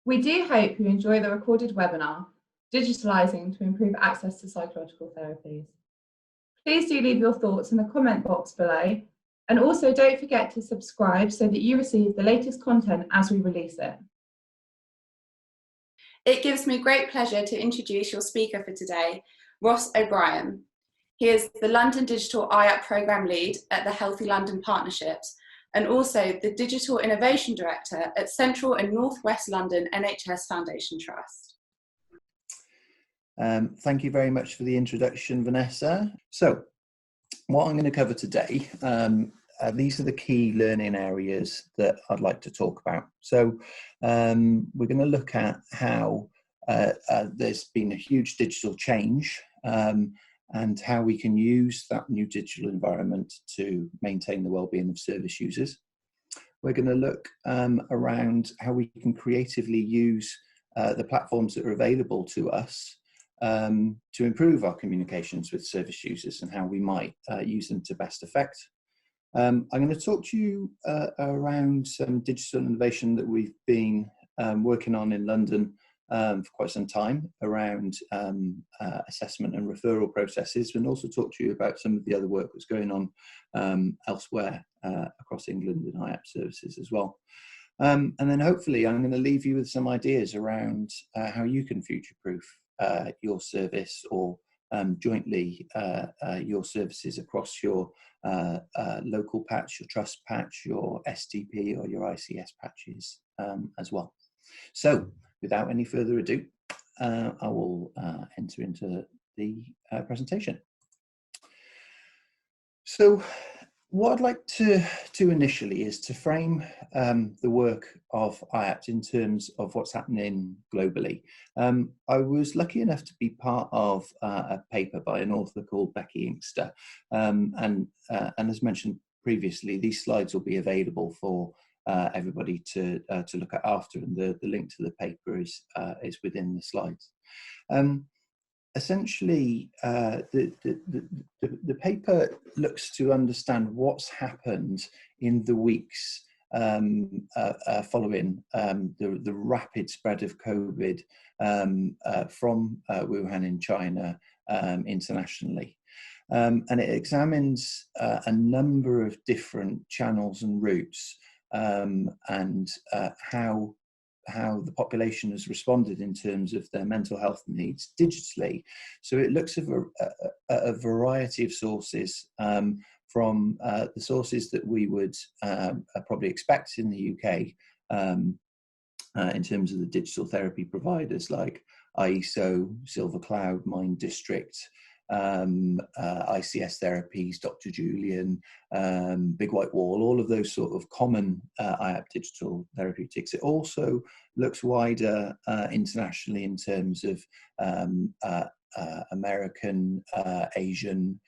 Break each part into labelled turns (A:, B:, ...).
A: We do hope you enjoy the recorded webinar, Digitalising to Improve Access to Psychological Therapies. Please do leave your thoughts in the comment box below, and also don't forget to subscribe so that you receive the latest content as we release it. It gives me great pleasure to introduce your speaker for today, Ross O'Brien. He is the London Digital IAPT Programme Lead at the Healthy London Partnerships and also the Digital Innovation Director at Central and North West London NHS Foundation Trust.
B: Thank you very much for the introduction, Vanessa. So, what I'm going to cover today, these are the key learning areas that I'd like to talk about. So, we're going to look at how there's been a huge digital change and how we can use that new digital environment to maintain the well-being of service users. We're going to look around how we can creatively use the platforms that are available to us to improve our communications with service users and how we might use them to best effect. I'm going to talk to you around some digital innovation that we've been working on in London for quite some time around assessment and referral processes, and also talk to you about some of the other work that's going on elsewhere across England in IAPT services as well. And then hopefully I'm going to leave you with some ideas around how you can future-proof your service or jointly your services across your local patch, your trust patch, your STP or your ICS patches as well. So without any further ado, I will enter into the presentation. So what I'd like to do initially is to frame the work of IAPT in terms of what's happening globally. I was lucky enough to be part of a paper by an author called Becky Inkster, and as mentioned previously, these slides will be available for everybody to look at after, and the link to the paper is within the slides. Essentially, the paper looks to understand what's happened in the weeks following the rapid spread of COVID from Wuhan in China internationally. And it examines a number of different channels and routes and how the population has responded in terms of their mental health needs digitally. So it looks at a variety of sources, from the sources that we would probably expect in the UK in terms of the digital therapy providers like IESO, Silver Cloud, Mind District, ICS Therapies, Dr. Julian, Big White Wall, all of those sort of common IAPT digital therapeutics. It also looks wider internationally in terms of American, Asian,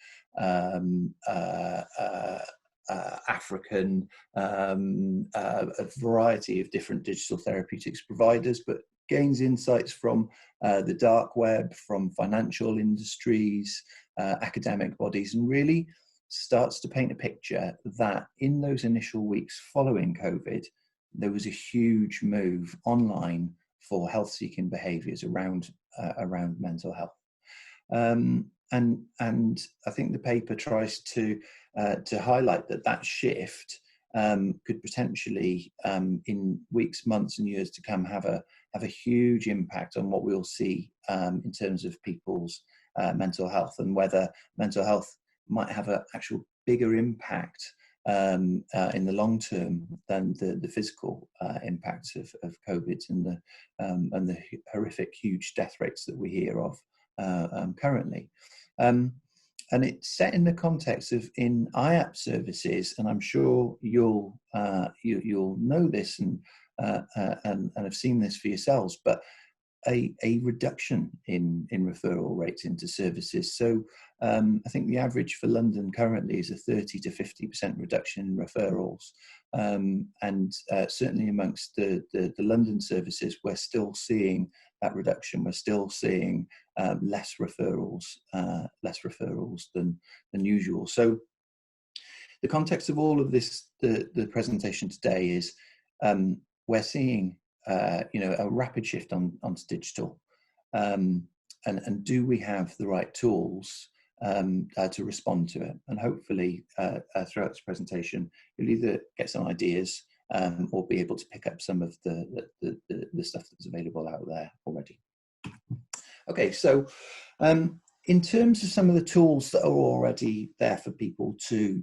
B: African, a variety of different digital therapeutics providers, but gains insights from the dark web, from financial industries, academic bodies, and really starts to paint a picture that in those initial weeks following COVID, there was a huge move online for health-seeking behaviours around mental health. And I think the paper tries to highlight that shift could potentially, in weeks, months, and years to come, have a huge impact on what we'll see in terms of people's mental health, and whether mental health might have an actual bigger impact in the long term than the physical impacts of COVID and the horrific, huge death rates that we hear of currently. And it's set in the context of, in IAPT services, and I'm sure you'll know this and have seen this for yourselves, but a reduction in referral rates into services. So I think the average for London currently is a 30 to 50% reduction in referrals, and certainly amongst the London services, we're still seeing that reduction. We're still seeing less referrals than usual. So the context of all of this, the presentation today is we're seeing a rapid shift onto digital, and do we have the right tools to respond to it? And hopefully throughout this presentation, you'll either get some ideas or be able to pick up some of the stuff that's available out there already. Okay, so in terms of some of the tools that are already there for people to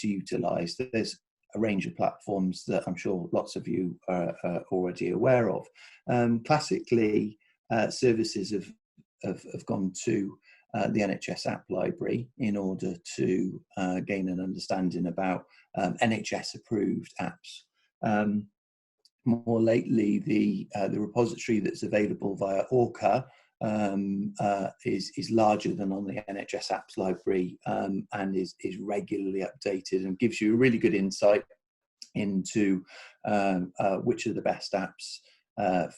B: utilise, there's a range of platforms that I'm sure lots of you are already aware of. Classically, services have gone to the NHS app library in order to gain an understanding about NHS approved apps. More lately, the repository that's available via Orca is larger than on the NHS apps library, and is regularly updated and gives you a really good insight into which are the best apps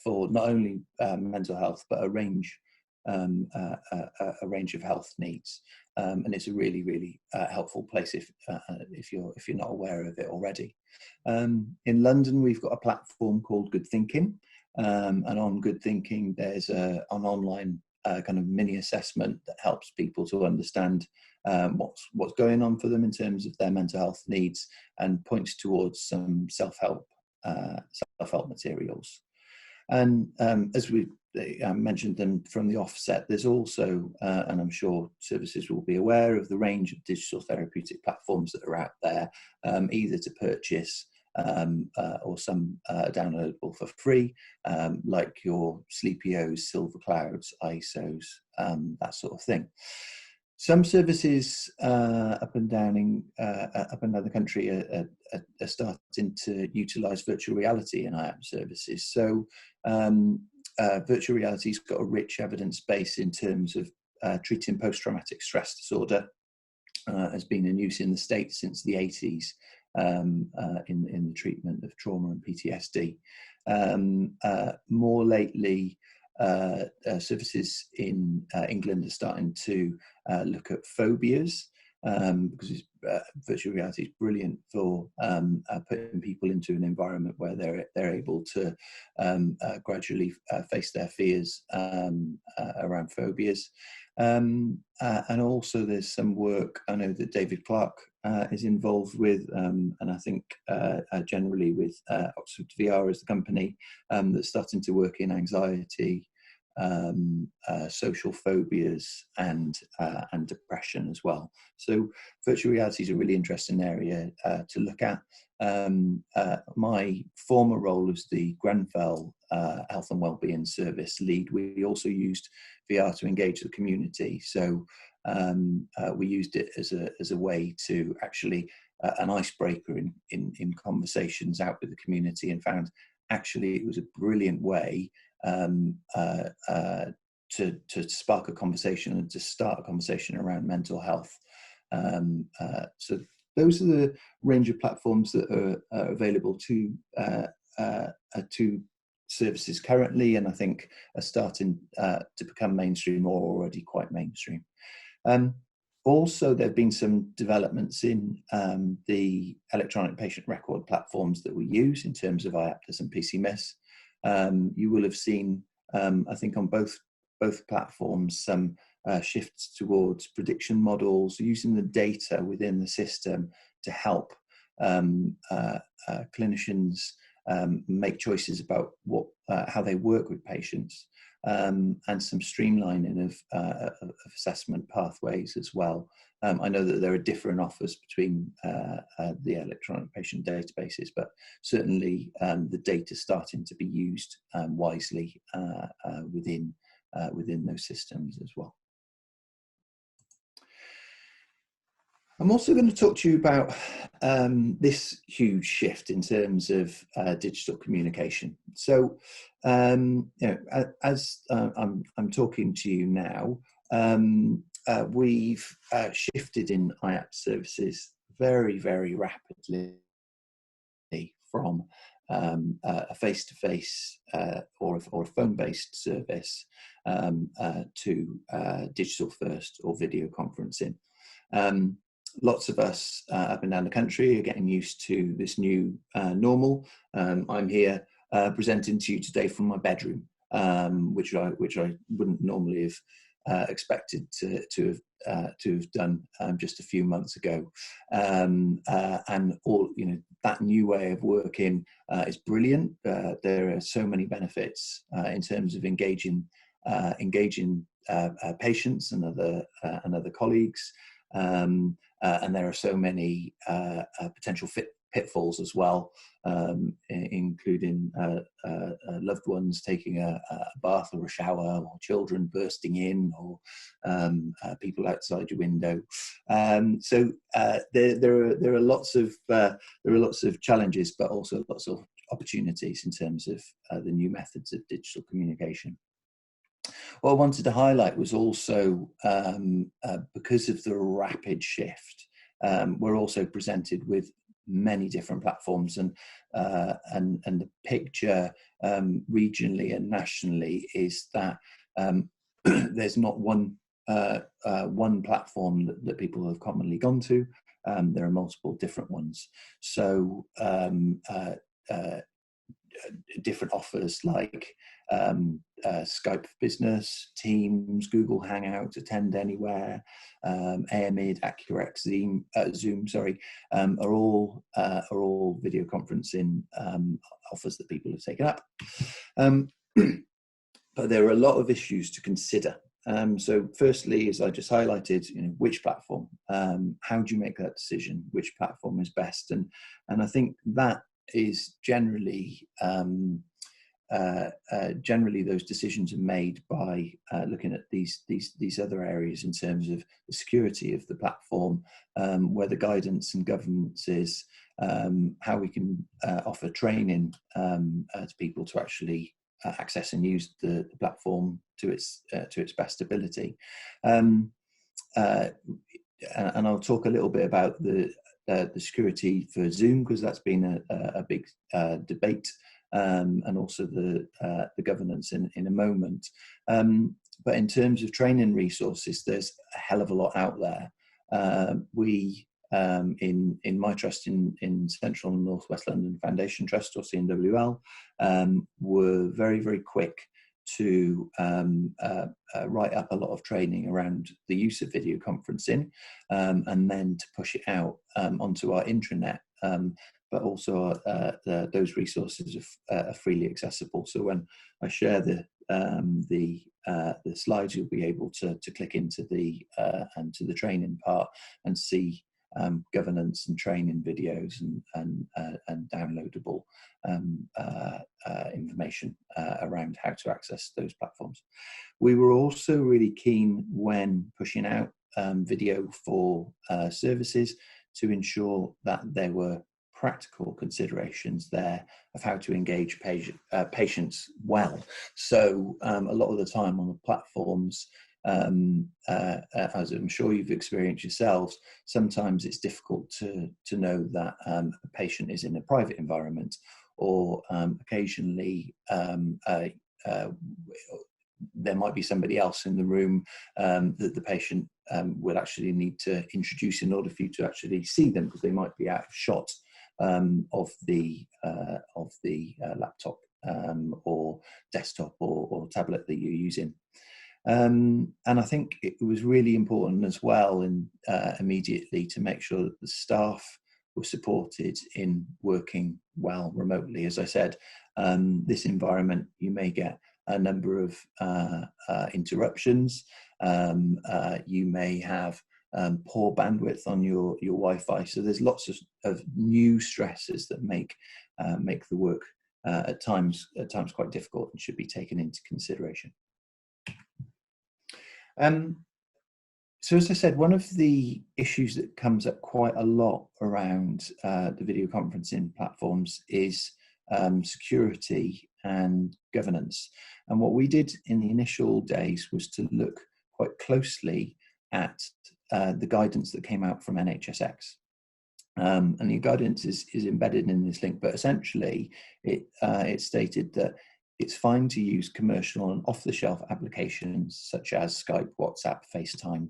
B: for not only mental health but a range of health needs, and it's a really helpful place if you're not aware of it already. In London, we've got a platform called Good Thinking, and on Good Thinking there's an online kind of mini assessment that helps people to understand what's going on for them in terms of their mental health needs, and points towards some self-help materials. And as we mentioned them from the offset, there's also, and I'm sure services will be aware of, the range of digital therapeutic platforms that are out there, either to purchase or some downloadable for free, like your Sleepios, Silver Clouds, ISOs, that sort of thing. Some services up and down the country are starting to utilise virtual reality in IAPT services. So virtual reality's got a rich evidence base in terms of treating post-traumatic stress disorder. Has been in use in the States since the 80s in the treatment of trauma and PTSD. More lately, services in England are starting to look at phobias, because virtual reality is brilliant for putting people into an environment where they're able to gradually face their fears around phobias. And also there's some work I know that David Clark is involved with, and I think generally with Oxford VR as the company, that's starting to work in anxiety, social phobias, and depression as well. So virtual reality is a really interesting area to look at. My former role as the Grenfell Health and Wellbeing Service lead, we also used VR to engage the community. So we used it as a way to actually an icebreaker in conversations out with the community, and found actually it was a brilliant way to spark a conversation and to start a conversation around mental health. So those are the range of platforms that are available to services currently, and I think are starting to become mainstream, or already quite mainstream. Also, there have been some developments in the electronic patient record platforms that we use in terms of IAPT and PCMIS. You will have seen, I think, on both platforms, some shifts towards prediction models, using the data within the system to help clinicians make choices about how they work with patients, and some streamlining of assessment pathways as well. I know that there are different offers between the electronic patient databases, but certainly the data starting to be used wisely within those systems as well. I'm also going to talk to you about this huge shift in terms of digital communication. So, as I'm talking to you now, we've shifted in IAPT services very rapidly from a face-to-face or a phone-based service to digital first or video conferencing. Lots of us up and down the country are getting used to this new normal. I'm here presenting to you today from my bedroom, which I wouldn't normally have expected to have done just a few months ago. And all, you know, that new way of working is brilliant. There are so many benefits in terms of engaging patients and other colleagues, and there are so many potential pitfalls as well, including loved ones taking a bath or a shower, or children bursting in, or people outside your window. So there are lots of challenges, but also lots of opportunities in terms of the new methods of digital communication. What I wanted to highlight was also, because of the rapid shift, we're also presented with many different platforms, and the picture regionally and nationally is that there's not one platform that people have commonly gone to. There are multiple different ones. So different offers like Skype for Business, Teams, Google Hangouts, Attend Anywhere, AMID, AccuRx, Zoom, are all video conferencing offers that people have taken up. But there are a lot of issues to consider. So firstly, as I just highlighted, you know, which platform? How do you make that decision? Which platform is best? And I think that is generally those decisions are made by looking at these other areas in terms of the security of the platform, where the guidance and governance is, how we can offer training to people to actually access and use the platform to its best ability. And I'll talk a little bit about the security for Zoom, because that's been a big debate, and also the governance in a moment. But in terms of training resources, there's a hell of a lot out there. We in my trust in Central and North West London Foundation Trust, or CNWL, were very, very quick to write up a lot of training around the use of video conferencing, and then to push it out onto our intranet. But also those resources are freely accessible. So when I share the slides, you'll be able to click into the training part and see governance and training videos and downloadable information around how to access those platforms. We were also really keen, when pushing out video for services, to ensure that there were practical considerations there of how to engage patients well. So a lot of the time on the platforms, as I'm sure you've experienced yourselves, sometimes it's difficult to know that a patient is in a private environment, or occasionally there might be somebody else in the room that the patient will actually need to introduce in order for you to actually see them, because they might be out of shot of the laptop or desktop or tablet that you're using. And I think it was really important as well, immediately, to make sure that the staff were supported in working well remotely. As I said, this environment, you may get a number of interruptions. You may have poor bandwidth on your Wi-Fi. So there's lots of new stresses that make the work at times quite difficult, and should be taken into consideration. So as I said, one of the issues that comes up quite a lot around the video conferencing platforms is security and governance. And what we did in the initial days was to look quite closely at the guidance that came out from NHSX. And the guidance is embedded in this link, but essentially it stated that it's fine to use commercial and off-the-shelf applications such as Skype, WhatsApp, FaceTime,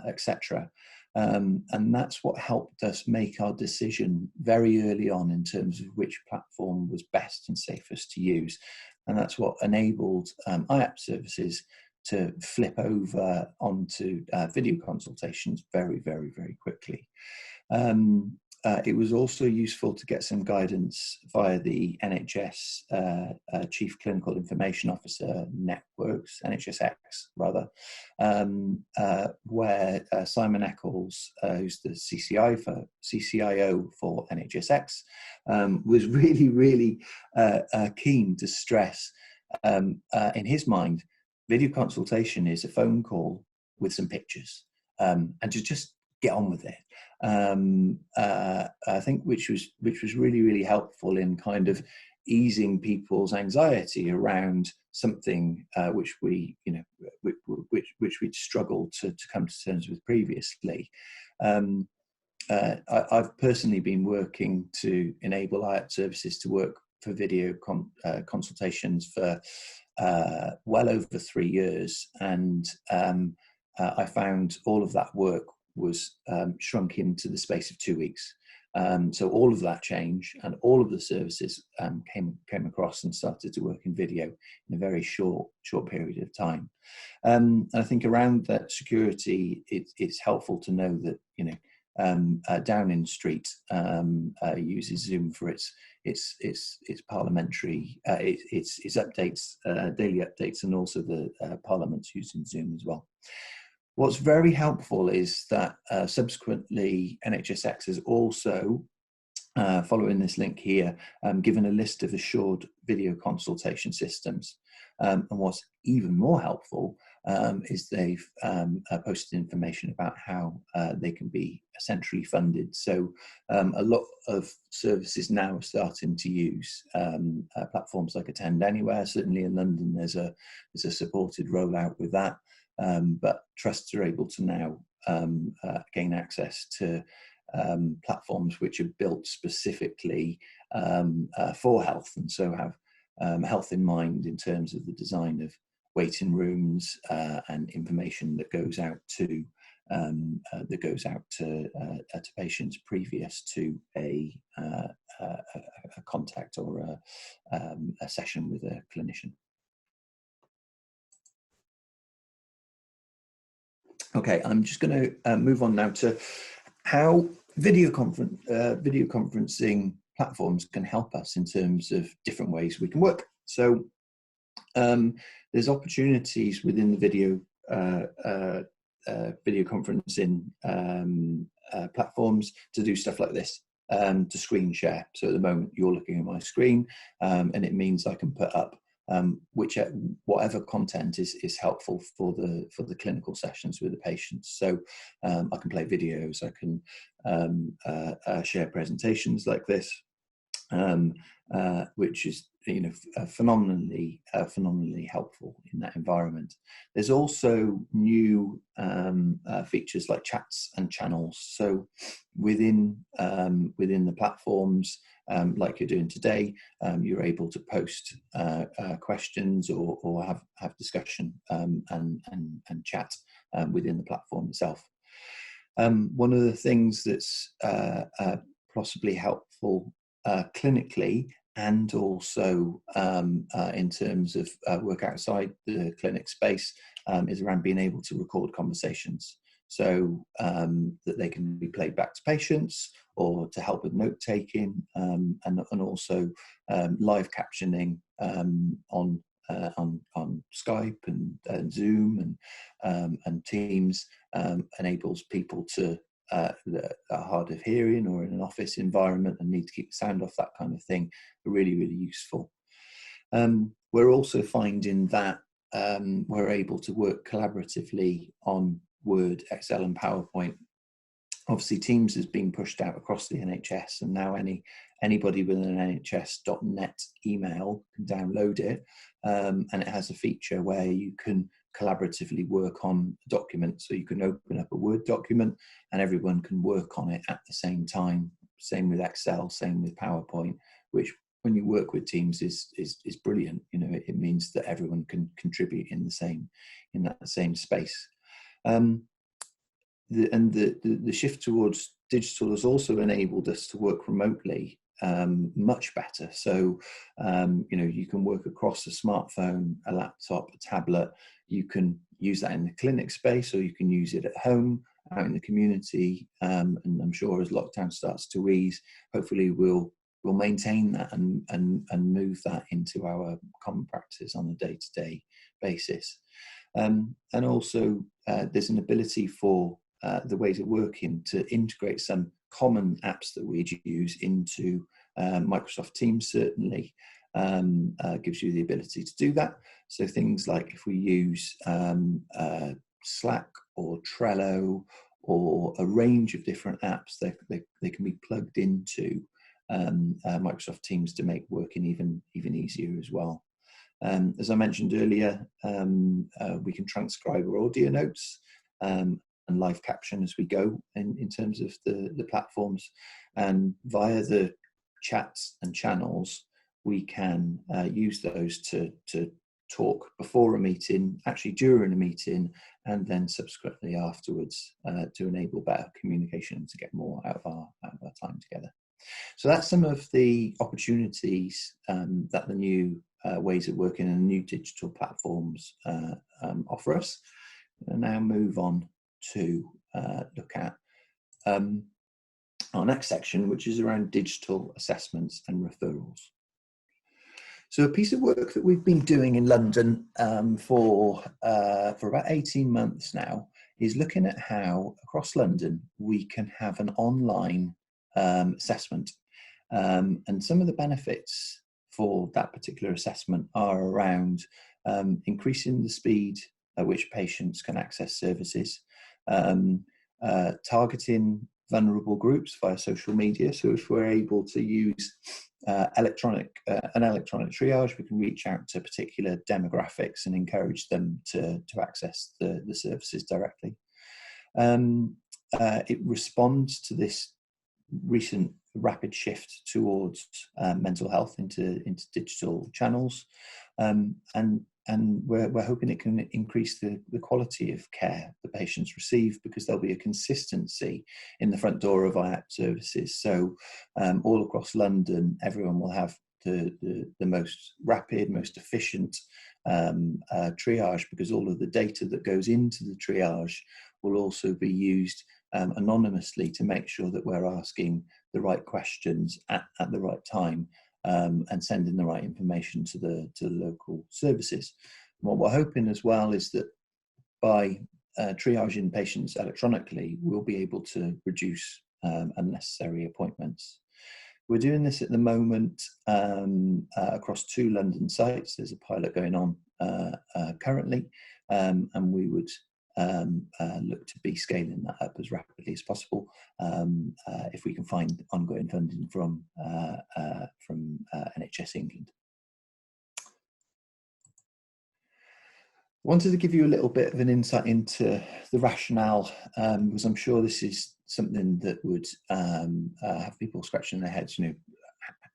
B: etc. And that's what helped us make our decision very early on in terms of which platform was best and safest to use. And that's what enabled IAPT services to flip over onto video consultations very, very, very quickly. It was also useful to get some guidance via the NHS Chief Clinical Information Officer networks, NHSX rather, where Simon Eccles, who's the CCIO for NHSX, was really, really keen to stress, in his mind, video consultation is a phone call with some pictures, and to just get on with it. I think which was really, really helpful in kind of easing people's anxiety around something which we, you know, which we'd struggled to come to terms with previously. I've personally been working to enable IAPT services to work for video consultations for well over 3 years, and I found all of that work was shrunk into the space of 2 weeks. So all of that change and all of the services came across and started to work in video in a very short period of time. And I think around that security, it's helpful to know that, you know, Downing Street uses Zoom for its parliamentary, its updates, daily updates, and also the Parliament's using Zoom as well. What's very helpful is that subsequently NHSX has also, following this link here, given a list of assured video consultation systems. And what's even more helpful is they've posted information about how they can be essentially funded. So a lot of services now are starting to use platforms like Attend Anywhere. Certainly in London, there's a supported rollout with that. But trusts are able to now gain access to platforms which are built specifically for health, and so have health in mind in terms of the design of waiting rooms and information that goes out to patients previous to a contact or a session with a clinician. Okay, I'm just going to move on now to how video conferencing platforms can help us in terms of different ways we can work. So there's opportunities within the video conferencing platforms to do stuff like this, to screen share. So at the moment you're looking at my screen, and it means I can put up whatever content is helpful for the clinical sessions with the patients. So I can play videos, I can share presentations like this, which is, you know, phenomenally helpful in that environment. There's also new features like chats and channels. So within the platforms, like you're doing today, you're able to post questions or have discussion and chat within the platform itself. One of the things that's possibly helpful clinically, and also in terms of work outside the clinic space, is around being able to record conversations, so that they can be played back to patients or to help with note taking, and also live captioning on Skype and Zoom and Teams enables people that are hard of hearing or in an office environment and need to keep the sound off, that kind of thing, are really, really useful. We're also finding that we're able to work collaboratively on Word, Excel and PowerPoint. Obviously Teams has been pushed out across the NHS, and now anybody with an nhs.net email can download it, and it has a feature where you can collaboratively work on a document. So you can open up a Word document and everyone can work on it at the same time. Same with Excel, same with PowerPoint, which when you work with Teams is brilliant. You know, it means that everyone can contribute in that same space. the shift towards digital has also enabled us to work remotely much better. So, you can work across a smartphone, a laptop, a tablet. You can use that in the clinic space, or you can use it at home, out in the community. And I'm sure as lockdown starts to ease, hopefully we'll maintain that and move that into our common practice on a day-to-day basis. And also, there's an ability for the ways of working to integrate some common apps that we use into Microsoft Teams. Certainly gives you the ability to do that. So things like if we use Slack or Trello or a range of different apps, they can be plugged into Microsoft Teams to make working even easier as well. As I mentioned earlier, we can transcribe our audio notes and live caption as we go in terms of the platforms, and via the chats and channels we can use those to talk before a meeting, actually during a meeting, and then subsequently afterwards to enable better communication, to get more out of our time together. So that's some of the opportunities that the new ways of working and new digital platforms offer us. And now move on to look at our next section, which is around digital assessments and referrals. So a piece of work that we've been doing in London for about 18 months now is looking at how across London we can have an online assessment. And some of the benefits for that particular assessment are around increasing the speed at which patients can access services, targeting vulnerable groups via social media. So if we're able to use an electronic triage, we can reach out to particular demographics and encourage them to access the services directly. It responds to this recent rapid shift towards mental health into digital channels, and we're hoping it can increase the quality of care the patients receive, because there'll be a consistency in the front door of IAPT services. So all across London, everyone will have the most rapid, most efficient triage, because all of the data that goes into the triage will also be used anonymously to make sure that we're asking the right questions at the right time, and sending the right information to the local services. And what we're hoping as well is that by triaging patients electronically, we'll be able to reduce unnecessary appointments. We're doing this at the moment across 2 London sites. There's a pilot going on currently, and we would look to be scaling that up as rapidly as possible if we can find ongoing funding from NHS England. I wanted to give you a little bit of an insight into the rationale, because I'm sure this is something that would have people scratching their heads.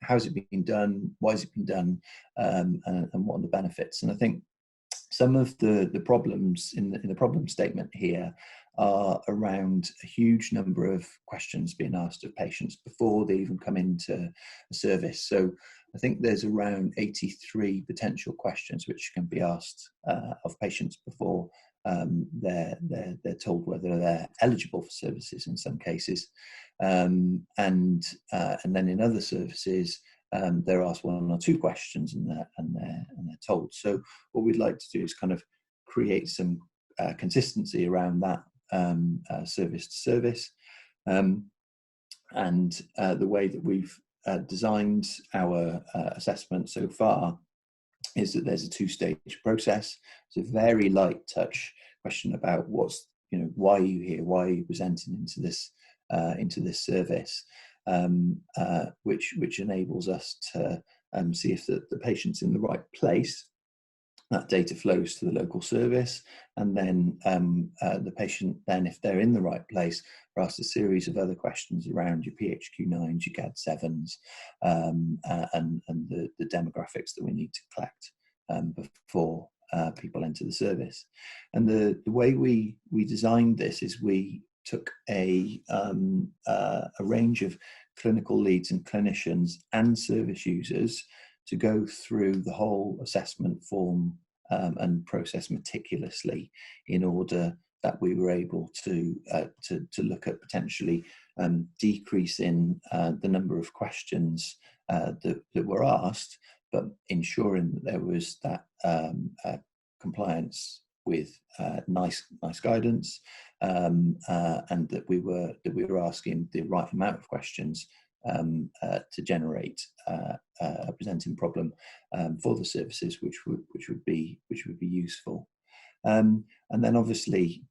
B: How has it been done? Why has it been done? And what are the benefits? And I think some of the problems in the problem statement here are around a huge number of questions being asked of patients before they even come into a service. So I think there's around 83 potential questions which can be asked of patients before they're told whether they're eligible for services in some cases, and then in other services they're asked 1 or 2 questions and they're told. So what we'd like to do is kind of create some consistency around that service to service, and the way that we've designed our assessment so far is that there's a 2-stage process. It's a very light touch question about why are you here, why are you presenting into this service, which enables us to see if the patient's in the right place. That data flows to the local service, and then the patient, then if they're in the right place, are asked a series of other questions around your PHQ-9s, your GAD-7s, and the demographics that we need to collect before people enter the service. And the way we designed this is we took a range of clinical leads and clinicians and service users to go through the whole assessment form and process meticulously, in order that we were able to look at potentially decreasing the number of questions that were asked, but ensuring that there was that compliance with nice guidance, and that we were asking the right amount of questions to generate a presenting problem for the services, which would be useful. And then obviously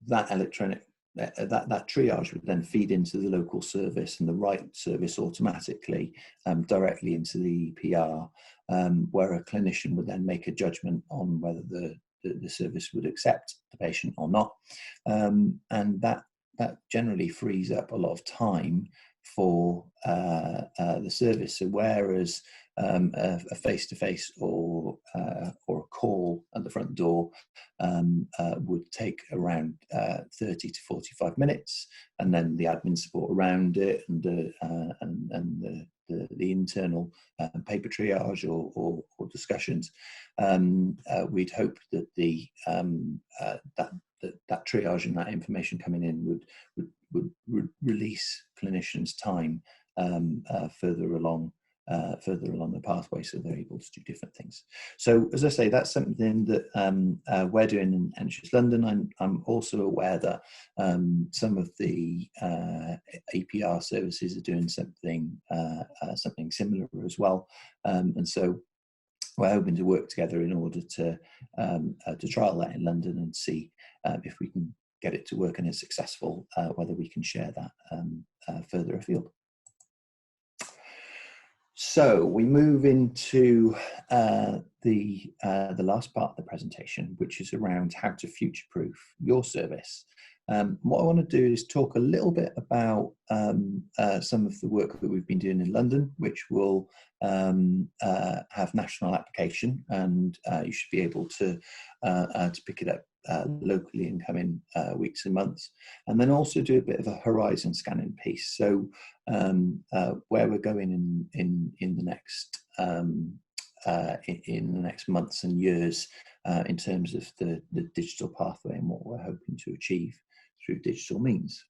B: that electronic that triage would then feed into the local service, and the right service automatically directly into the EPR, where a clinician would then make a judgment on whether the service would accept the patient or not, and that generally frees up a lot of time for the service. So whereas a face-to-face or a call at the front door would take around 30 to 45 minutes, and then the admin support around it, and the internal paper triage or discussions, we'd hope that that triage and that information coming in would release clinicians' time further along the pathway, so they're able to do different things. So, as I say, that's something that we're doing in NHS London. I'm also aware that some of the APR services are doing something similar as well, and so we're hoping to work together in order to trial that in London and see if we can get it to work and is successful, whether we can share that further afield. So we move into the last part of the presentation, which is around how to future-proof your service. What I want to do is talk a little bit about some of the work that we've been doing in London, which will have national application, and you should be able to pick it up locally in coming weeks and months, and then also do a bit of a horizon scanning piece. So where we're going in the next months and years in terms of the digital pathway and what we're hoping to achieve through digital means.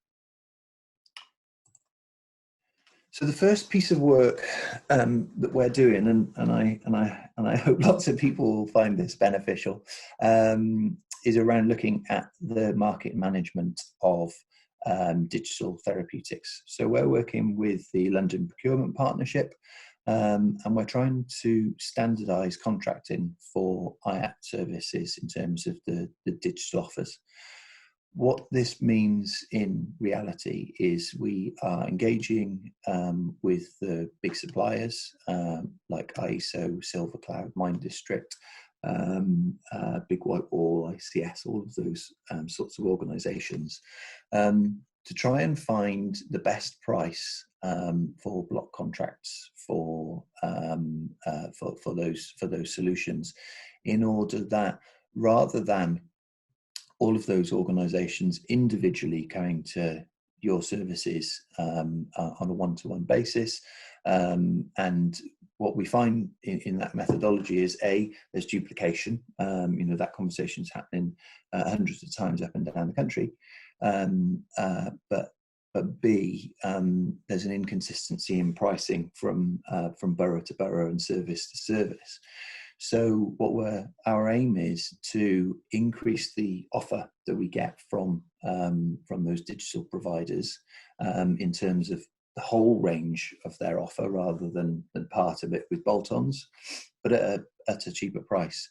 B: So the first piece of work that we're doing, and I hope lots of people will find this beneficial, is around looking at the market management of digital therapeutics. So we're working with the London Procurement Partnership, and we're trying to standardise contracting for IAPT services in terms of the digital offers. What this means in reality is we are engaging with the big suppliers like ISO, Silver Cloud, Mind District, Big White Wall, ICS, all of those sorts of organisations, to try and find the best price for block contracts for those solutions, in order that, rather than all of those organisations individually coming to your services on a one-to-one basis, and what we find in that methodology is there's duplication. That conversation's happening hundreds of times up and down the country, but B, there's an inconsistency in pricing from borough to borough and service to service. So our aim is to increase the offer that we get from those digital providers in terms of the whole range of their offer, rather than part of it with bolt-ons, but at a cheaper price.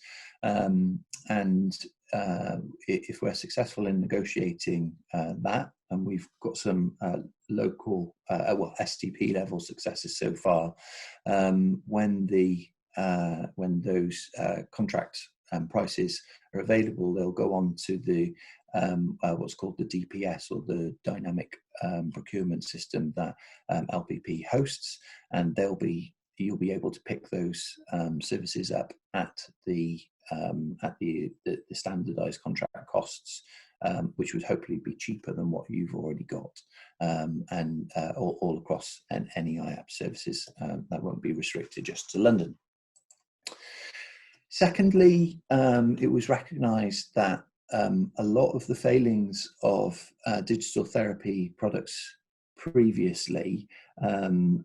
B: If we're successful in negotiating that, and we've got some local STP level successes so far, when those contract prices are available, they'll go on to the what's called the DPS, or the dynamic procurement system that LPP hosts, and you'll be able to pick those services up at the standardized contract costs which would hopefully be cheaper than what you've already got, and all across any IAPT services. That won't be restricted just to London. Secondly, it was recognised that a lot of the failings of digital therapy products previously, and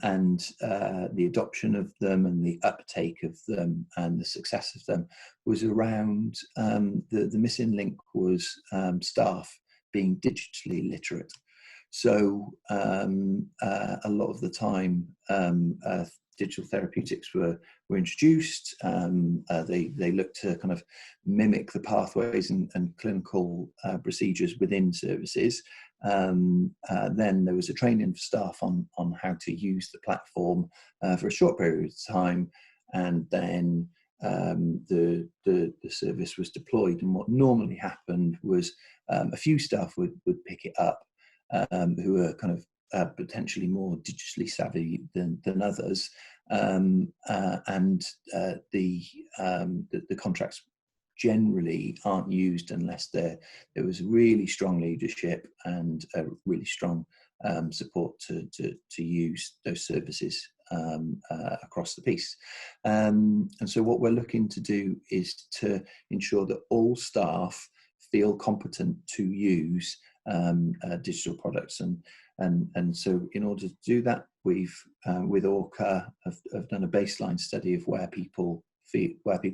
B: the adoption of them and the uptake of them and the success of them was around the missing link was staff being digitally literate. So a lot of the time digital therapeutics were introduced. They looked to kind of mimic the pathways and clinical procedures within services. Then there was a training for staff on how to use the platform for a short period of time, and then the service was deployed. And what normally happened was a few staff would pick it up, who were kind of potentially more digitally savvy than others, and the contracts generally aren't used unless there was really strong leadership and a really strong support to use those services across the piece. And so what we're looking to do is to ensure that all staff feel competent to use digital products, and so in order to do that, we've with Orca have done a baseline study of where people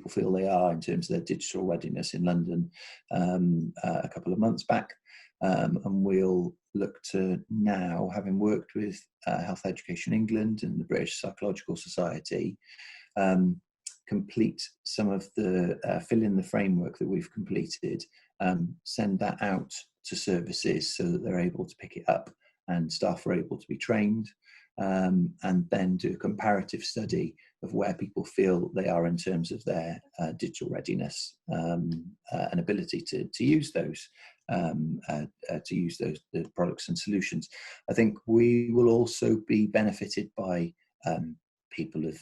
B: feel they are in terms of their digital readiness in London a couple of months back, and we'll look to now, having worked with Health Education England and the British Psychological Society, complete some of the fill in the framework that we've completed, send that out to services so that they're able to pick it up and staff are able to be trained, and then do a comparative study of where people feel they are in terms of their digital readiness and ability to use those the products and solutions. I think we will also be benefited by people have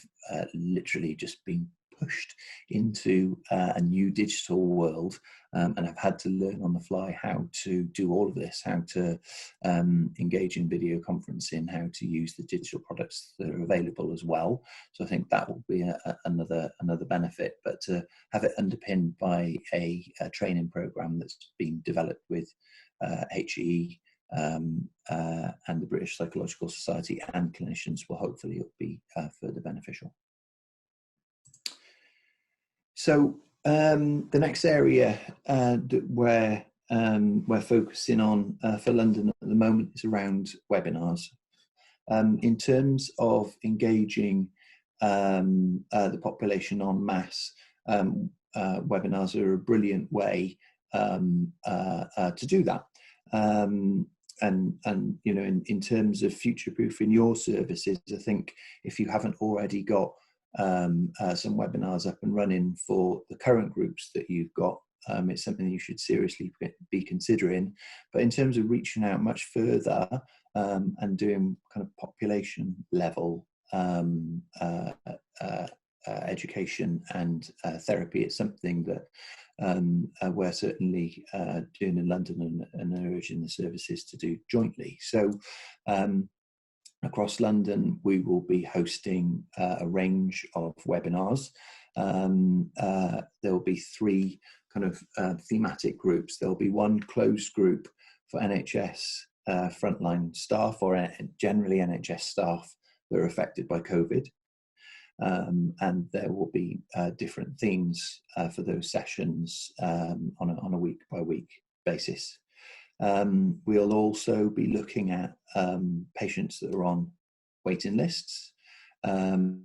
B: literally just been pushed into a new digital world, and have had to learn on the fly how to do all of this, how to engage in video conferencing, how to use the digital products that are available as well. So I think that will be another benefit, but to have it underpinned by a training program that's been developed with HE and the British Psychological Society and clinicians will hopefully be further beneficial. So the next area where we're focusing on for London at the moment is around webinars. In terms of engaging the population en masse, webinars are a brilliant way to do that. And you know, in terms of future-proofing your services, I think if you haven't already got some webinars up and running for the current groups that you've got, it's something you should seriously be considering. But in terms of reaching out much further and doing kind of population level education and therapy, it's something that we're certainly doing in London and urging the services to do jointly. So across London, we will be hosting a range of webinars. There will be three kind of thematic groups. There'll be one closed group for NHS frontline staff, or generally NHS staff that are affected by COVID. And there will be different themes for those sessions on a week-by-week basis. We'll also be looking at patients that are on waiting lists, and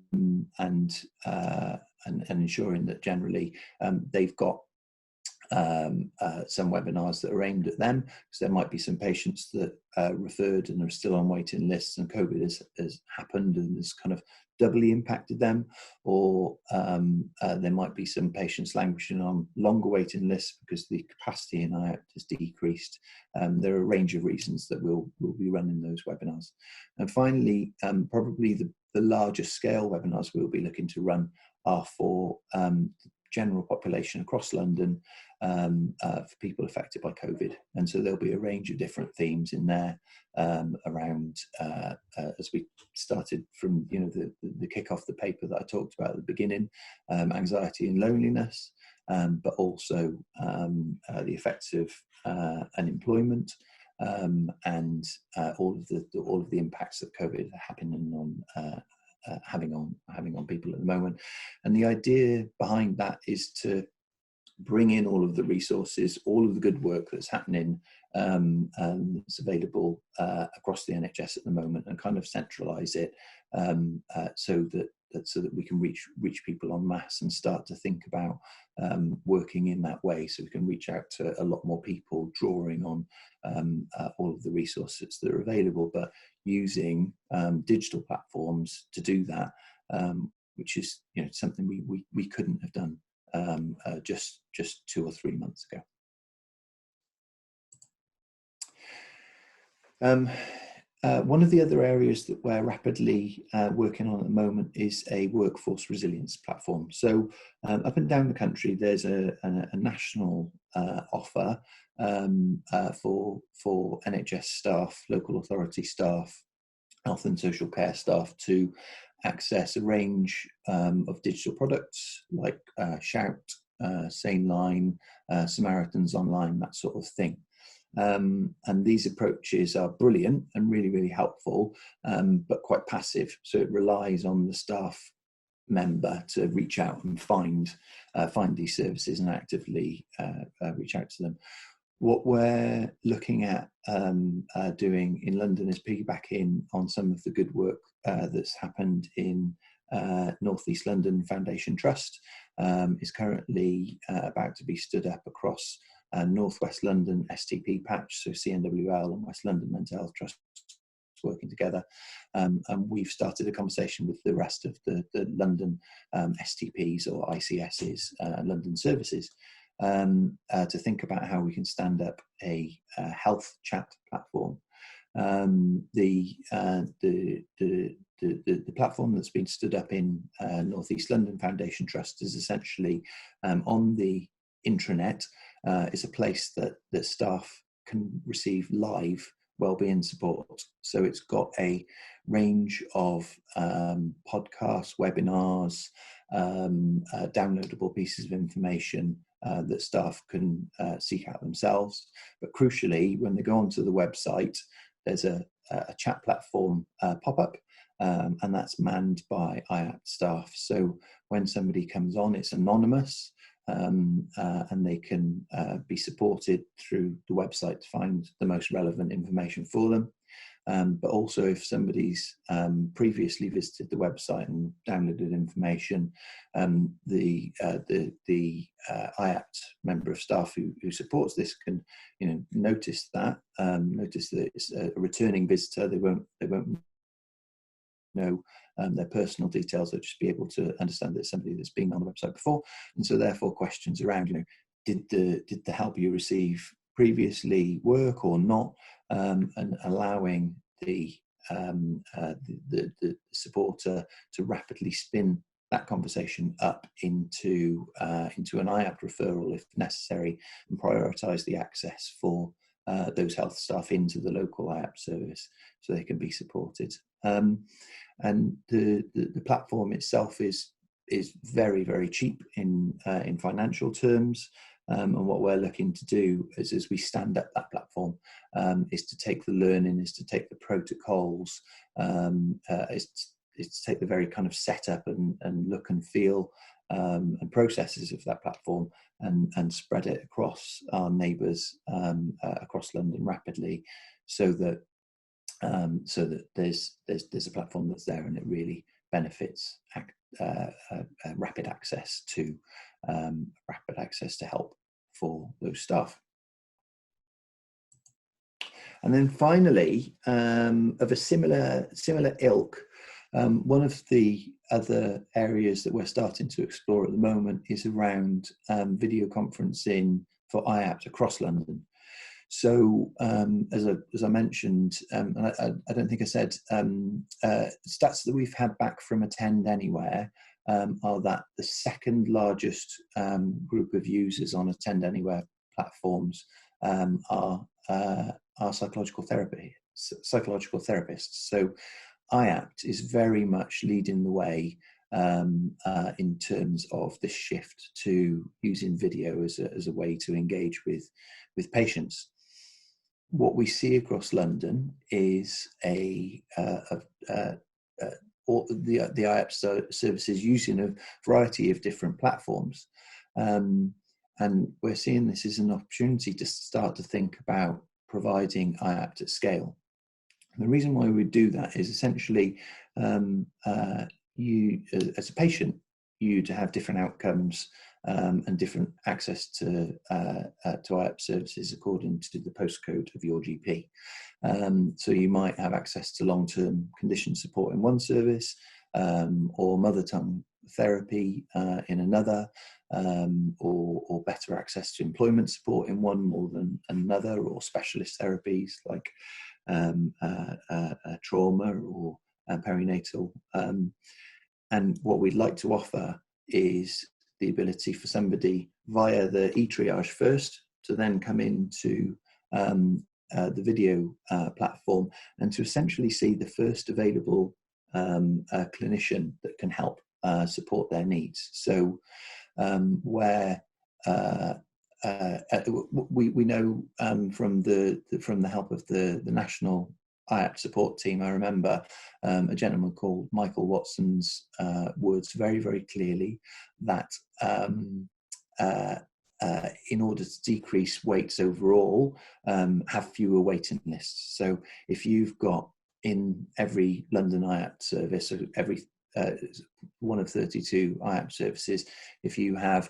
B: ensuring that generally they've got some webinars that are aimed at them, because there might be some patients that referred and are still on waiting lists, and COVID has happened and has kind of doubly impacted them, or there might be some patients languishing on longer waiting lists because the capacity in IAPT has decreased. There are a range of reasons that we'll be running those webinars. And finally, probably the larger scale webinars we'll be looking to run are for general population across London for people affected by COVID. And so there'll be a range of different themes in there around, as we started from, you know, the kick off the paper that I talked about at the beginning, anxiety and loneliness, but also the effects of unemployment, and all of the impacts that COVID are having on people at the moment. And the idea behind that is to bring in all of the resources, all of the good work that's happening, that's available across the NHS at the moment, and kind of centralise it so that we can reach people en masse and start to think about working in that way, so we can reach out to a lot more people, drawing on all of the resources that are available, but using digital platforms to do that, which is, you know, something we couldn't have done just 2 or 3 months ago. One of the other areas that we're rapidly working on at the moment is a workforce resilience platform. So up and down the country, there's a national offer for NHS staff, local authority staff, health and social care staff to access a range of digital products like Shout, SaneLine, Samaritans Online, that sort of thing. And these approaches are brilliant and really, really helpful, but quite passive. So it relies on the staff member to reach out and find these services and actively reach out to them. What we're looking at doing in London is piggybacking on some of the good work that's happened in North East London Foundation Trust. Is currently about to be stood up across North West London STP patch, so CNWL and West London Mental Health Trust working together, and we've started a conversation with the rest of the London STPs or ICSs, London services, to think about how we can stand up a health chat platform. The platform that's been stood up in North East London Foundation Trust is essentially on the intranet. Is a place that staff can receive live wellbeing support. So it's got a range of podcasts, webinars, downloadable pieces of information that staff can seek out themselves. But crucially, when they go onto the website, there's a chat platform pop-up, and that's manned by IAPT staff. So when somebody comes on, it's anonymous, and they can be supported through the website to find the most relevant information for them. But also, if somebody's previously visited the website and downloaded information, the IAPT member of staff who supports this can, you know, notice that it's a returning visitor. They won't know their personal details. They'll just be able to understand that it's somebody that's been on the website before, and so therefore questions around, you know, did the help you receive previously work or not, and allowing the supporter to rapidly spin that conversation up into an IAPT referral if necessary, and prioritise the access for those health staff into the local IAPT service so they can be supported. And the platform itself is very, very cheap in financial terms. And what we're looking to do is, as we stand up that platform, is to take the learning, is to take the protocols, is to take the very kind of setup and look and feel and processes of that platform and spread it across our neighbours across London rapidly, so that there's a platform that's there and it really benefits rapid access to help for those staff. And then finally, of a similar ilk, one of the other areas that we're starting to explore at the moment is around video conferencing for IAPT across London. So as I mentioned, and I don't think I said, stats that we've had back from Attend Anywhere are that the second largest group of users on Attend Anywhere platforms are psychological therapists. So IAPT is very much leading the way in terms of the shift to using video as a way to engage with patients. What we see across London is the IAPT services using a variety of different platforms. And we're seeing this as an opportunity to start to think about providing IAPT at scale. And the reason why we do that is essentially you, as a patient, you to have different outcomes and different access to IAPT services according to the postcode of your GP. So you might have access to long-term condition support in one service, or mother tongue therapy in another, or better access to employment support in one more than another, or specialist therapies like trauma or perinatal. And what we'd like to offer is the ability for somebody via the e-triage first to then come into the video platform and to essentially see the first available clinician that can help support their needs. So where we know from the help of the national IAPT support team, I remember a gentleman called Michael Watson's words very, very clearly that in order to decrease waits overall, have fewer waiting lists. So if you've got in every London IAPT service, or every one of 32 IAPT services, if you have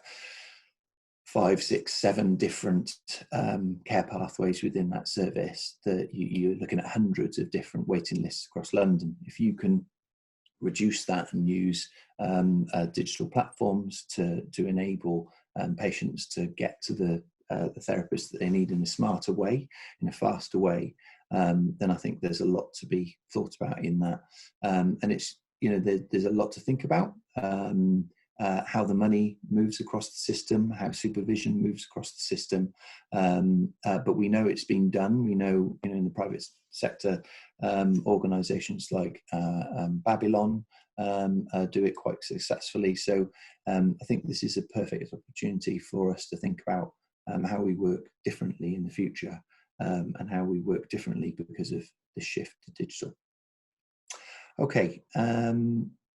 B: 5, 6, 7 different care pathways within that service, that you're looking at hundreds of different waiting lists across London. If you can reduce that and use digital platforms to enable patients to get to the therapist that they need in a smarter way, in a faster way, then I think there's a lot to be thought about in that. And it's, there's a lot to think about. How the money moves across the system, how supervision moves across the system, but we know it's been done. We know, in the private sector, organisations like Babylon do it quite successfully. So I think this is a perfect opportunity for us to think about how we work differently in the future, and how we work differently because of the shift to digital. Okay.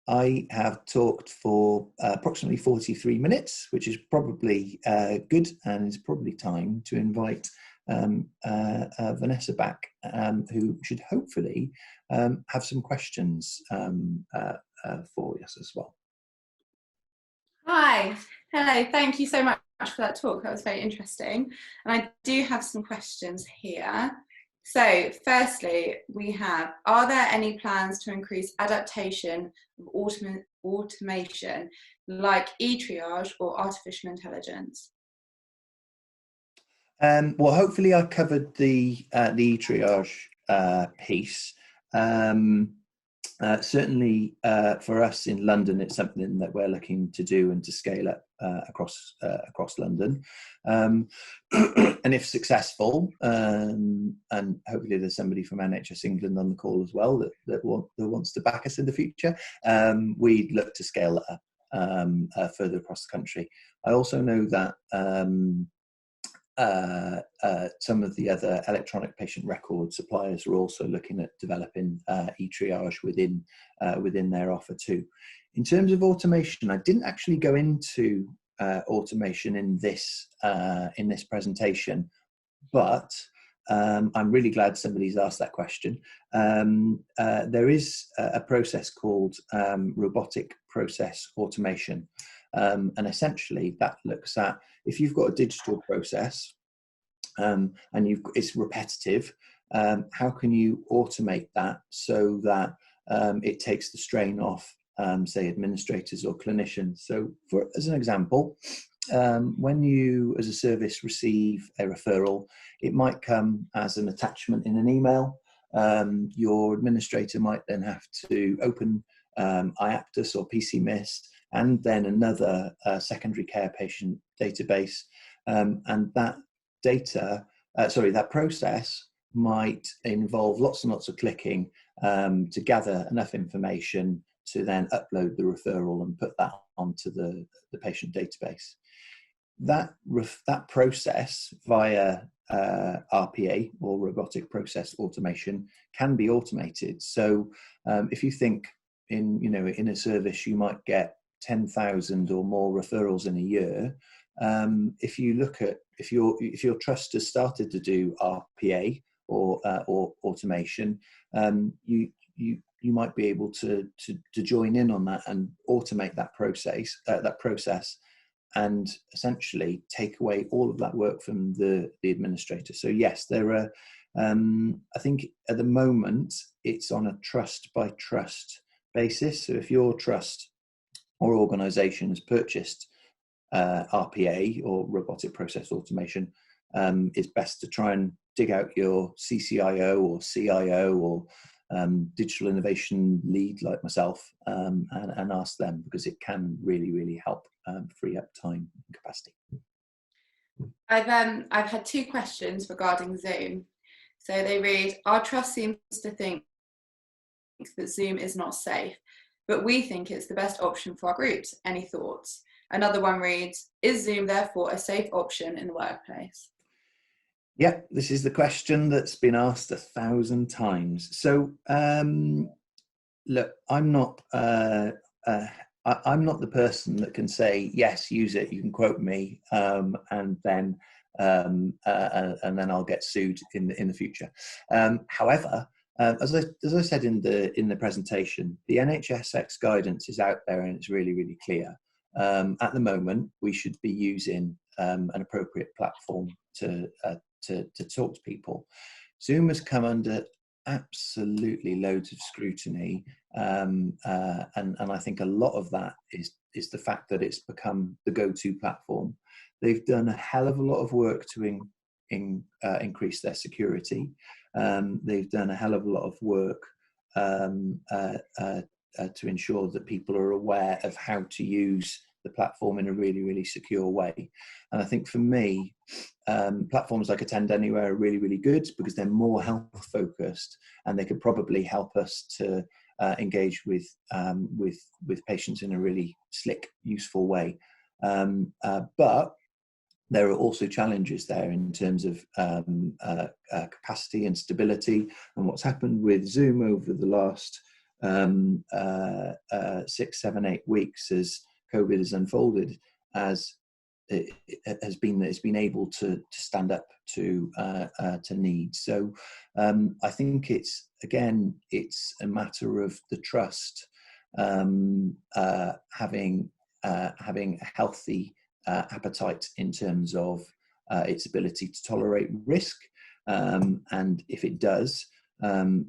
B: I have talked for approximately 43 minutes, which is probably good, and it's probably time to invite Vanessa back, who should hopefully have some questions for us as well.
A: Hi, hello, thank you so much for that talk. That was very interesting. And I do have some questions here. So firstly, we have, are there any plans to increase adaptation of automation like e-triage or artificial intelligence?
B: Well, hopefully I covered the e-triage piece. Certainly for us in London, it's something that we're looking to do and to scale up across London. And if successful, and hopefully there's somebody from NHS England on the call as well that wants to back us in the future, we'd look to scale that up further across the country. I also know that some of the other electronic patient record suppliers are also looking at developing e-triage within their offer too. In terms of automation, I didn't actually go into automation in this presentation, but I'm really glad somebody's asked that question. There is a process called robotic process automation. And essentially that looks at, if you've got a digital process and it's repetitive, how can you automate that so that it takes the strain off, say, administrators or clinicians? So as an example, when you as a service receive a referral, it might come as an attachment in an email. Your administrator might then have to open IAPT or PCMIS and then another secondary care patient database, and that that process might involve lots and lots of clicking to gather enough information to then upload the referral and put that onto the patient database. That process via RPA, or robotic process automation, can be automated. So if you think in a service you might get 10,000 or more referrals in a year, if you look at if your trust has started to do RPA or automation, you might be able to join in on that and automate that process and essentially take away all of that work from the administrator. So yes, there are, I think at the moment, it's on a trust by trust basis. So if your trust or organisation has purchased RPA or robotic process automation, it's best to try and dig out your CCIO or CIO or digital innovation lead like myself, and ask them, because it can really help free up time and capacity.
A: I've had two questions regarding Zoom. So they read, our trust seems to think that Zoom is not safe, but we think it's the best option for our groups. Any thoughts? Another one reads, is Zoom therefore a safe option in the workplace?
B: Yeah, this is the question that's been asked 1,000 times. So look, I'm not the person that can say yes, use it. You can quote me, and then I'll get sued in the future. However, as I said in the presentation, the NHSX guidance is out there and it's really clear. At the moment, we should be using an appropriate platform to talk to people. Zoom has come under absolutely loads of scrutiny, and I think a lot of that is the fact that it's become the go-to platform. They've done a hell of a lot of work to increase their security. They've done a hell of a lot of work to ensure that people are aware of how to use the platform in a really secure way. And I think for me, platforms like Attend Anywhere are really good because they're more health focused, and they could probably help us to engage with patients in a really slick, useful way. But there are also challenges there in terms of capacity and stability. And what's happened with Zoom over the last 6, 7, 8 weeks as COVID has unfolded, as it has been that it's been able to stand up to needs. So I think it's a matter of the trust having a healthy appetite in terms of its ability to tolerate risk, and if it does, then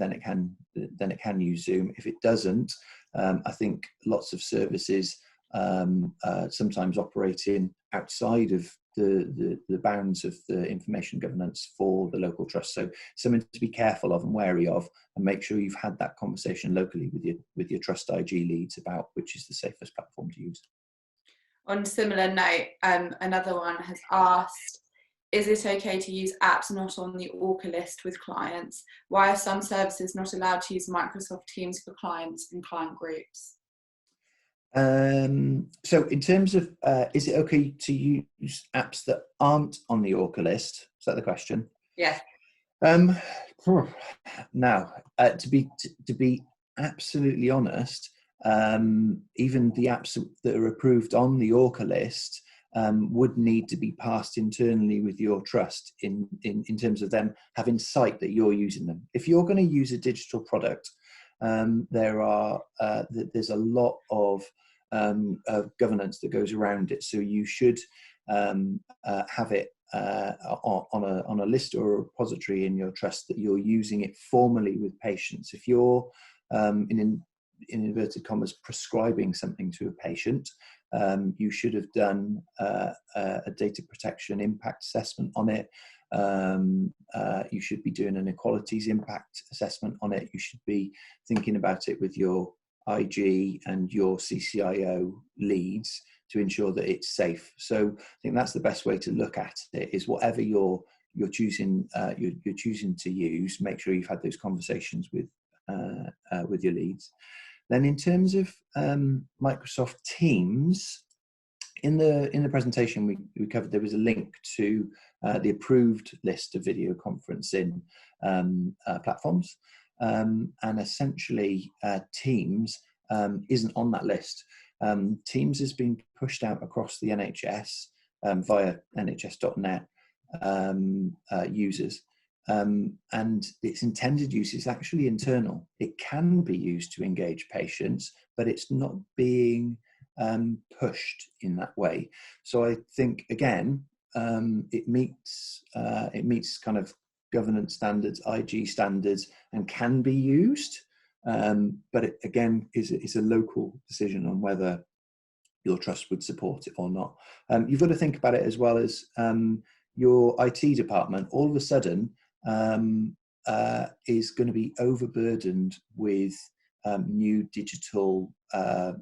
B: it can use Zoom. If it doesn't, I think lots of services sometimes operating outside of the bounds of the information governance for the local trust. So something to be careful of and wary of, and make sure you've had that conversation locally with your trust IG leads about which is the safest platform to use.
A: On a similar note, another one has asked, is it okay to use apps not on the Orca list with clients? Why are some services not allowed to use Microsoft Teams for clients and client groups?
B: So in terms of, is it okay to use apps that aren't on the Orca list? Is that the question?
A: Yeah.
B: Now, to be absolutely honest, even the apps that are approved on the Orca list would need to be passed internally with your trust in terms of them having sight that you're using them. If you're going to use a digital product, there's a lot of governance that goes around it. So you should have it on a list or a repository in your trust that you're using it formally with patients. If you're in inverted commas, prescribing something to a patient. You should have done a data protection impact assessment on it. You should be doing an equalities impact assessment on it. You should be thinking about it with your IG and your CCIO leads to ensure that it's safe. So I think that's the best way to look at it, is whatever you're choosing to use, make sure you've had those conversations with your leads. Then in terms of Microsoft Teams, in the presentation we covered, there was a link to the approved list of video conferencing platforms, and essentially Teams isn't on that list. Teams has been pushed out across the NHS via nhs.net users, and its intended use is actually internal. It can be used to engage patients, but it's not being pushed in that way. So I think, again, it meets kind of governance standards, IG standards, and can be used, but it again is a local decision on whether your trust would support it or not. You've got to think about it as well as your IT department all of a sudden is going to be overburdened with new digital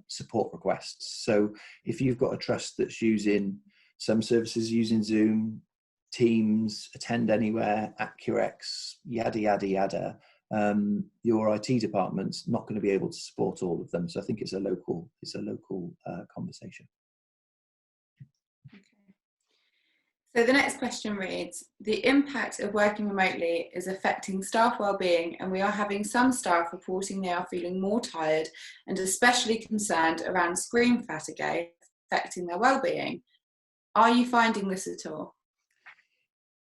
B: support requests. So if you've got a trust that's using some services using Zoom, Teams, Attend Anywhere, AccuRx, yada, yada, yada, your IT department's not going to be able to support all of them. So I think it's a local conversation.
A: So the next question reads, the impact of working remotely is affecting staff wellbeing, and we are having some staff reporting they are feeling more tired and especially concerned around screen fatigue affecting their wellbeing. Are you finding this at all?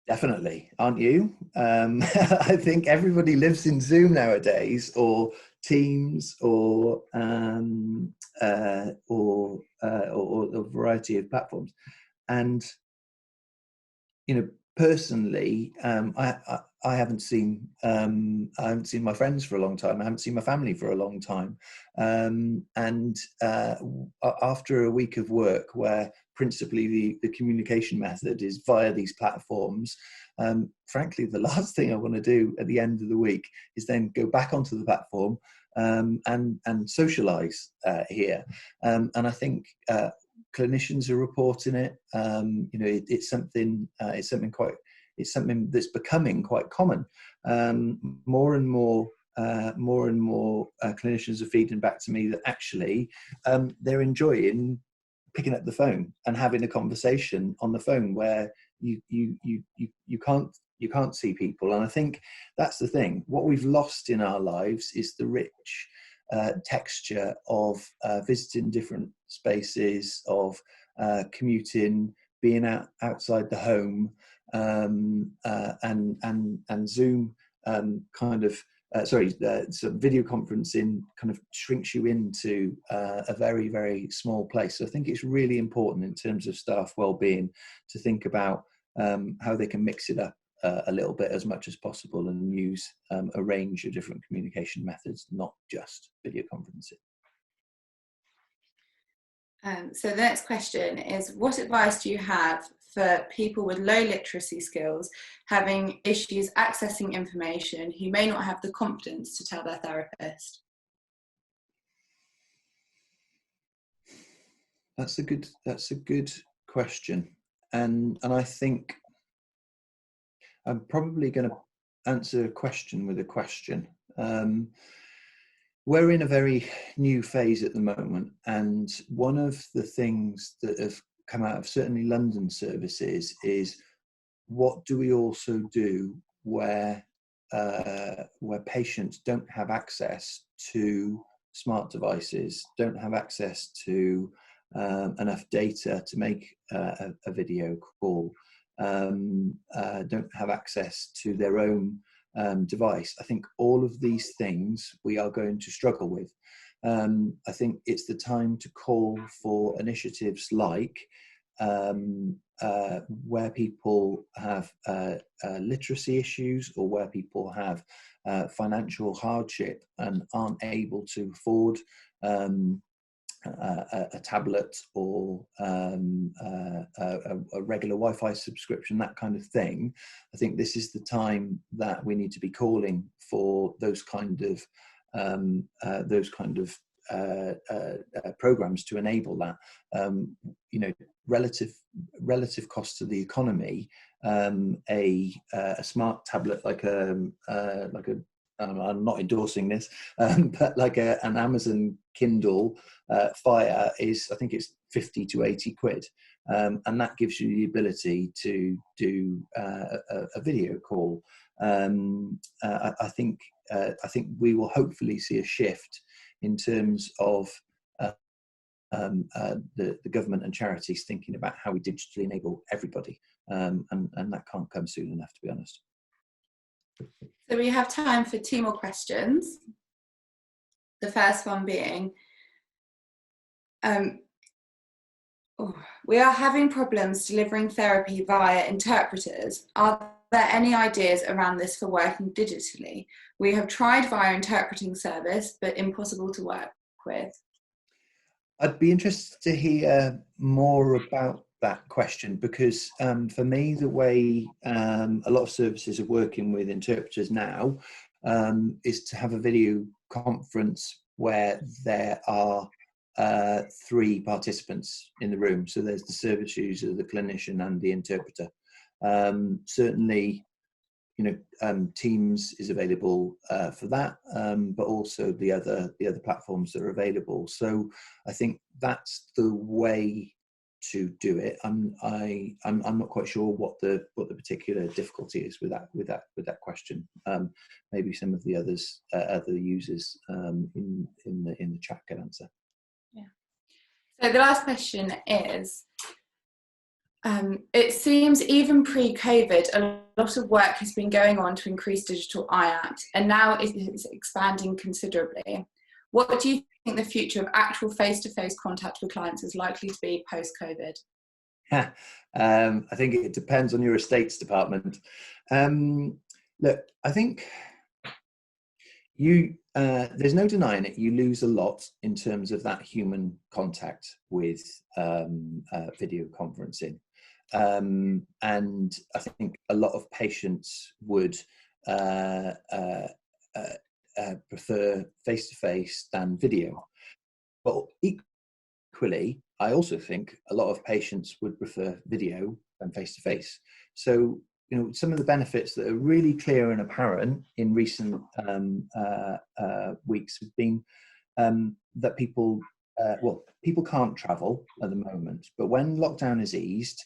B: Definitely, aren't you? I think everybody lives in Zoom nowadays, or Teams, or a variety of platforms, and personally, I haven't seen my friends for a long time. I haven't seen my family for a long time, and after a week of work where principally the communication method is via these platforms, frankly, the last thing I want to do at the end of the week is then go back onto the platform and socialise here. And I think clinicians are reporting it. It's something that's becoming quite common. More and more clinicians are feeding back to me that actually they're enjoying picking up the phone and having a conversation on the phone where you can't see people. And I think that's the thing. What we've lost in our lives is the rich texture of visiting different spaces, of commuting, being outside the home, and Zoom so video conferencing kind of shrinks you into a very, very small place. So I think it's really important in terms of staff wellbeing to think about how they can mix it up a little bit as much as possible and use a range of different communication methods, not just video conferencing.
A: So the next question is, what advice do you have for people with low literacy skills having issues accessing information who may not have the confidence to tell their therapist?
B: That's a good question, and I think I'm probably going to answer a question with a question. We're in a very new phase at the moment, and one of the things that have come out of certainly London services is, what do we also do where patients don't have access to smart devices, don't have access to enough data to make a video call, don't have access to their own device. I think all of these things we are going to struggle with. I think it's the time to call for initiatives like where people have literacy issues, or where people have financial hardship and aren't able to afford a tablet or a regular Wi-Fi subscription, that kind of thing. I think this is the time that we need to be calling for those kind of programs to enable that. You know, relative cost to the economy. A smart tablet like a I'm not endorsing this, but like an Amazon Kindle Fire is, I think it's 50 to 80 quid. And that gives you the ability to do a video call. I think we will hopefully see a shift in terms of the government and charities thinking about how we digitally enable everybody, and that can't come soon enough, to be honest.
A: So we have time for 2 more questions. The first one being, we are having problems delivering therapy via interpreters. Are there any ideas around this for working digitally? We have tried via interpreting service, but impossible to work with.
B: I'd be interested to hear more about that question, because for me, the way a lot of services are working with interpreters now is to have a video conference where there are 3 participants in the room. So there's the service user, the clinician, and the interpreter. Certainly, you know, Teams is available for that, but also the other platforms that are available. So I think that's the way to do it. I'm not quite sure what the particular difficulty is with that question. Maybe some of the other users in the chat can answer.
A: Yeah. So the last question is, it seems even pre-COVID, a lot of work has been going on to increase digital IAPT, and now it is expanding considerably. What do you think the future of actual face-to-face contact with clients is likely to be post-COVID?
B: I think it depends on your estates department. Look, I think there's no denying it. You lose a lot in terms of that human contact with video conferencing. And I think a lot of patients would prefer face-to-face than video. But equally, I also think a lot of patients would prefer video than face-to-face. So, you know, some of the benefits that are really clear and apparent in recent weeks have been that people can't travel at the moment, but when lockdown is eased,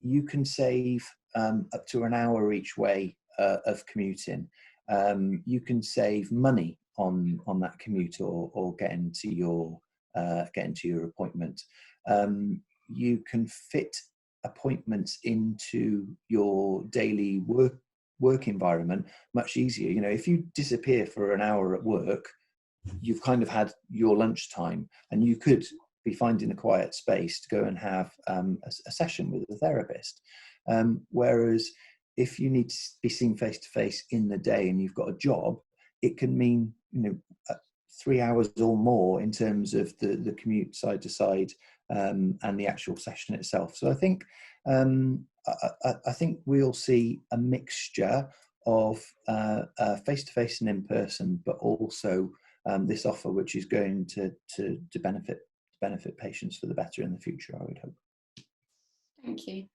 B: you can save up to an hour each way of commuting. You can save money on that commute or getting to your appointment. You can fit appointments into your daily work environment much easier. You know, if you disappear for an hour at work, you've kind of had your lunchtime, and you could be finding a quiet space to go and have a session with a therapist. Whereas if you need to be seen face to face in the day and you've got a job, it can mean, you know, 3 hours or more in terms of the commute side to side and the actual session itself. So I think we'll see a mixture of face to face and in person, but also this offer, which is going to benefit patients for the better in the future, I would hope.
A: Thank you.